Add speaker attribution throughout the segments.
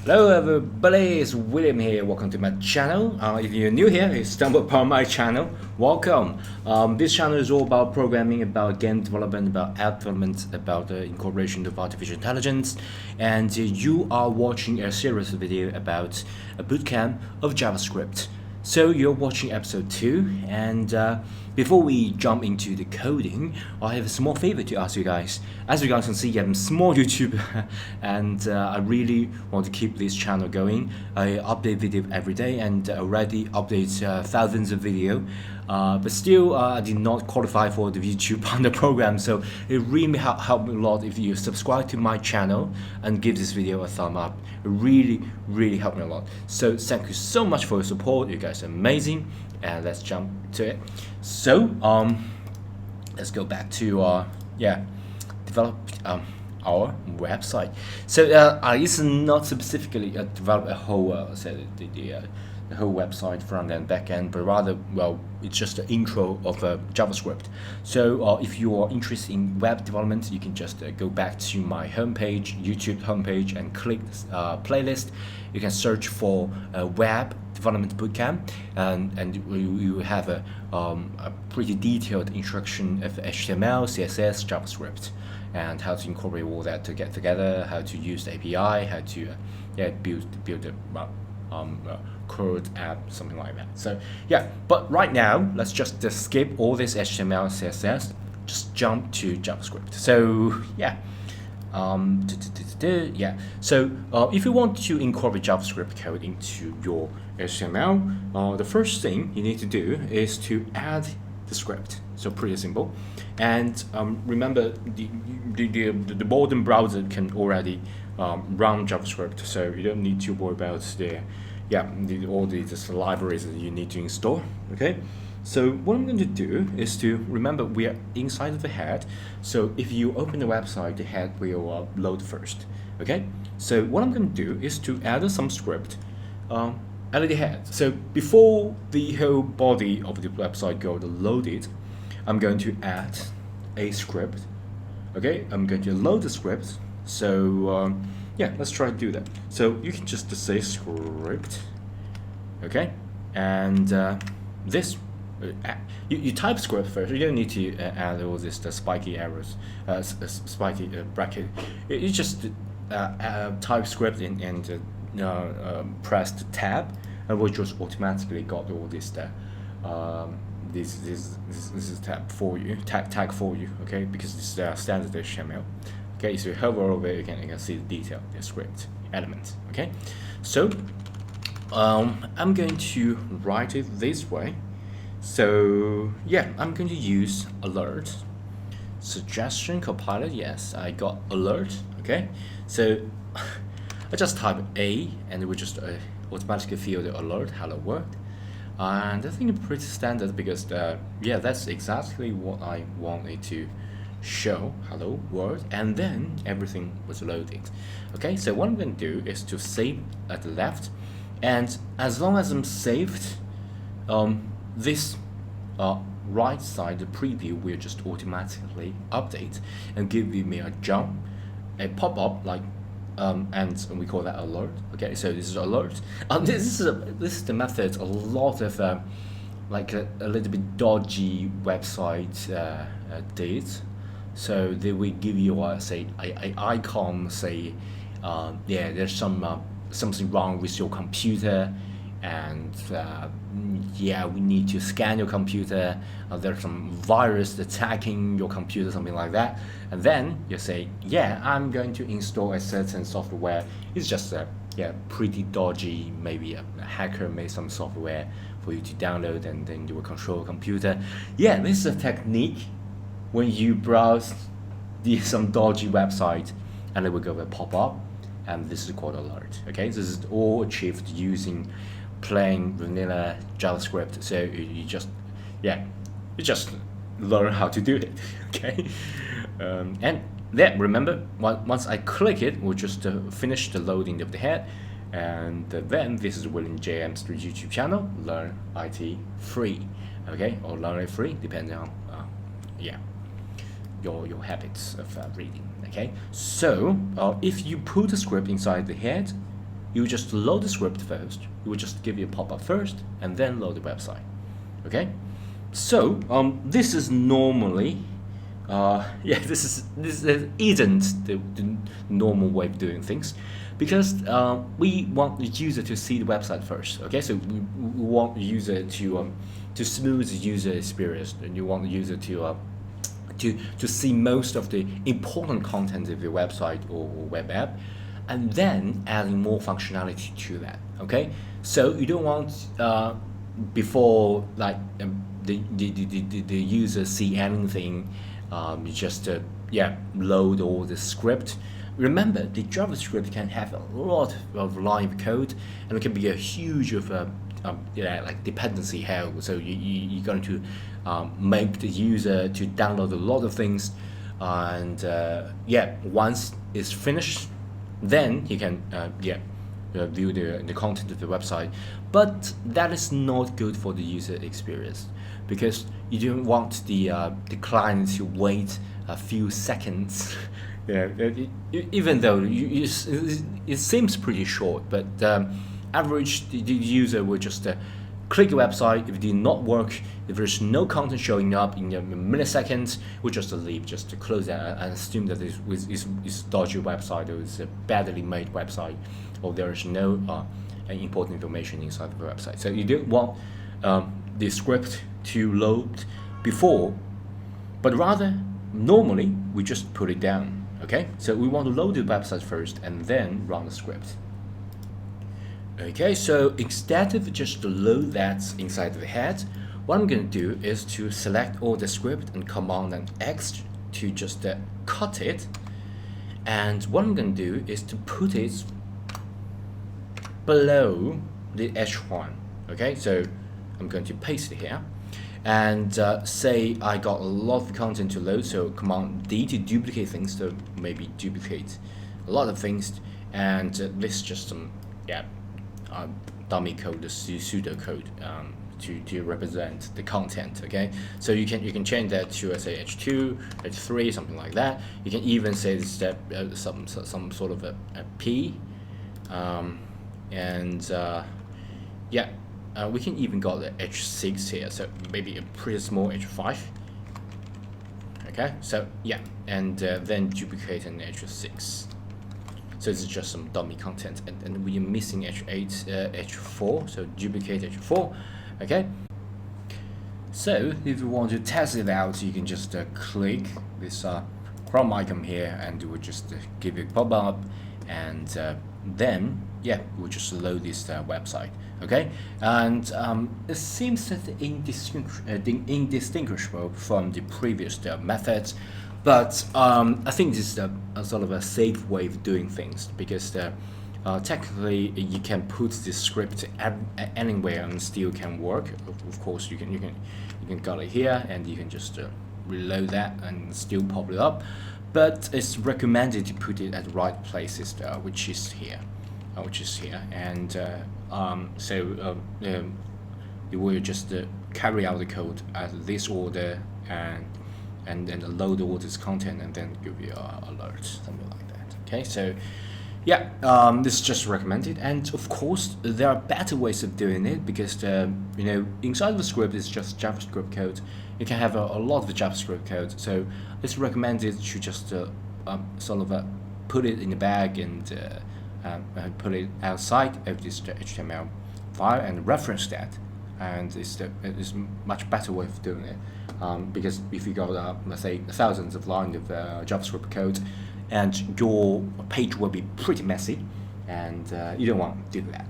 Speaker 1: Hello everybody, it's William here. Welcome to my channel. If you're new here, you stumbled upon my channel, welcome. This channel is all about programming, about game development, about app development, about the incorporation of artificial intelligence. And you are watching a series of video about a bootcamp of JavaScript. So you're watching episode 2, and before we jump into the coding, I have a small favor to ask you guys. As you guys can see, I'm a small YouTuber, and I really want to keep this channel going. I update video every day, and already update thousands of video. But still, I did not qualify for the YouTube Partner Program, so it really helped me a lot if you subscribe to my channel and give this video a thumb up. It really helped me a lot. So thank you so much for your support. You guys are amazing, and let's jump to it. So let's go back to develop our website. So it's not specifically develop a whole the whole website front end, back end, but rather, well, it's just the intro of JavaScript. So if you are interested in web development, you can just go back to my homepage, YouTube homepage, and click playlist. You can search for web development bootcamp, and you have a pretty detailed instruction of HTML, CSS, JavaScript, and how to incorporate all that to get together, how to use the API, how to build a code app, something like that. So yeah, but right now let's just skip all this HTML, CSS, just jump to JavaScript. So yeah, so if you want to incorporate JavaScript code into your HTML, the first thing you need to do is to add the script. So pretty simple, and remember the modern browser can already run JavaScript, so you don't need to worry about all the libraries that you need to install. Okay, so what I'm going to do is to remember we are inside of the head. So if you open the website, the head will load first. Okay, so what I'm going to do is to add some script at the head. So before the whole body of the website got loaded, I'm going to add a script. Okay, I'm going to load the script. So let's try to do that. So you can just say script, okay, and this you type script first. You don't need to add all this the spiky arrows, spiky bracket. You just type script and press the tab, and we'll just automatically got all this there. This is tab for you, tag for you, okay, because this is standard HTML. Okay, so you hover over it, you can see the detail, the script element. Okay, so I'm going to write it this way. So yeah, I'm going to use alert, suggestion, copilot. Yes, I got alert. Okay, so I just type A, and it will just automatically fill the alert hello world. And I think it's pretty standard because that's exactly what I wanted to show, hello world, and then everything was loaded. Okay, so what I'm going to do is to save at the left, and as long as I'm saved, this right side, the preview, will just automatically update and give me a jump, a pop-up like and we call that alert. Okay, so this is alert. This is the method a lot of like a little bit dodgy website did. So they will give you say a icon, say there's something wrong with your computer, and we need to scan your computer. There's some virus attacking your computer, something like that. And then you say, I'm going to install a certain software. It's just pretty dodgy. Maybe a hacker made some software for you to download, and then you will control your computer. This is a technique when you browse some dodgy website, and it will go a pop-up, and this is called alert. Okay, this is all achieved using plain vanilla JavaScript. So you just learn how to do it. Okay, and then remember, once I click it, we'll just finish the loading of the head, and then this is William JM's YouTube channel, Learn IT Free. Okay, or Learn it Free, depending on your habits of reading. Okay, so if you put a script inside the head, you just load the script first. It will just give you a pop-up first, and then load the website. Okay, so this is normally, this isn't the normal way of doing things, because we want the user to see the website first. Okay, so we want the user to smooth the user experience, and you want the user to see most of the important content of your website or web app, and then adding more functionality to that. Okay, so you don't want before like the user see anything, you just load all the script. Remember, the JavaScript can have a lot of line of code, and it can be a huge of like dependency hell. So you're going to make the user to download a lot of things, and once it's finished, then you can view the content of the website. But that is not good for the user experience, because you don't want the client to wait a few seconds. Even though it seems pretty short, but average the user will just click the website. If it did not work, if there's no content showing up in milliseconds, we'll just leave, just to close that and assume that it's dodgy website, or it's a badly made website, or there is no important information inside the website. So you don't want the script to load before, but rather normally we just put it down. Okay, so we want to load the website first and then run the script. Okay, so instead of just to load that inside the head, what I'm going to do is to select all the script and Command and X to just cut it. And what I'm going to do is to put it below the H1. Okay, so I'm going to paste it here. And say I got a lot of content to load, so Command D to duplicate things, so maybe duplicate a lot of things, and this is just some dummy code, the pseudo code to represent the content. Okay, so you can change that to say H2, H3, something like that. You can even say step some sort of a P, we can even got the H6 here, so maybe a pretty small H5. Okay, so and then duplicate an H6. So this is just some dummy content, and we are missing H8, H4, so duplicate H4. Okay, so if you want to test it out, you can just click this Chrome icon here, and it will just give you a pop-up, and then we'll just load this website. Okay, and it seems that indistinguishable from the previous methods, but I think this is a sort of a safe way of doing things, because technically you can put this script anywhere and still can work. Of course, you can got it here, and you can just reload that and still pop it up, but it's recommended to put it at the right places, which is here, and you will just carry out the code at this order, and then load all this content, and then give you an alert, something like that. Okay, so this is just recommended, and of course there are better ways of doing it, because inside the script is just JavaScript code. You can have a lot of JavaScript code, so it's recommended to just put it in the bag and put it outside of this HTML file and reference that, and it's much better way of doing it, because if you got let's say thousands of lines of JavaScript code, and your page will be pretty messy, and you don't want to do that.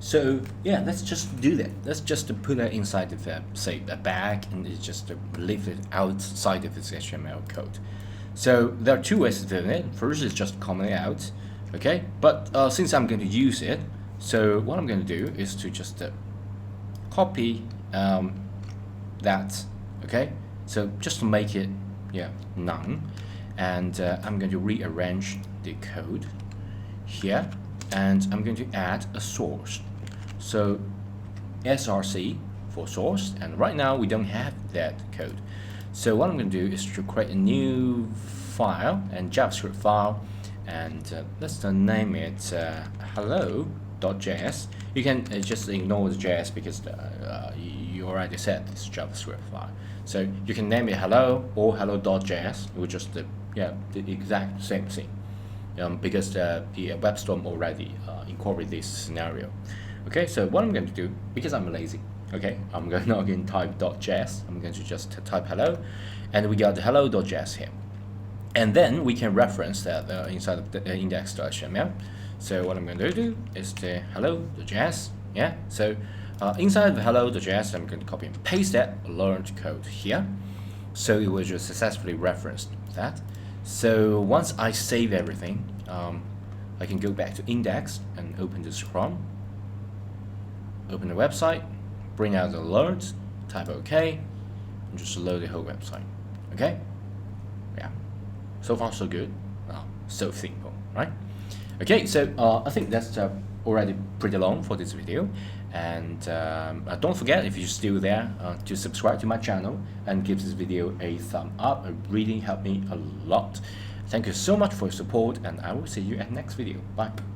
Speaker 1: So let's just do that. Let's just put it inside of say a bag, and it's just leave it outside of this HTML code. So there are two ways of doing it. First is just comment it out, okay? But since I'm going to use it, so what I'm going to do is to just copy that, okay? So just to make it none, and I'm going to rearrange the code here, and I'm going to add a source. So src for source, and right now we don't have that code. So what I'm going to do is to create a new file, and JavaScript file, and let's name it hello.js. You can just ignore the JS because you already said this JavaScript file. So you can name it hello or hello.js. It will just the exact same thing, because the WebStorm already incorporate this scenario. Okay, so what I'm going to do, because I'm lazy, okay, I'm going to again type .js. I'm going to just type hello, and we got the hello.js here. And then we can reference that inside of the index.html. So what I'm going to do is the hello.js. Yeah. So inside of hello.js, I'm going to copy and paste that learned code here. So it will just successfully reference that. So once I save everything, I can go back to index and open this Chrome. Open the website, bring out the alerts, type OK, and just load the whole website. Okay. Yeah. So far so good, so simple, right? Okay, so I think that's already pretty long for this video, and don't forget, if you're still there, to subscribe to my channel and give this video a thumb up. It really helped me a lot. Thank you so much for your support, and I will see you at the next video. Bye.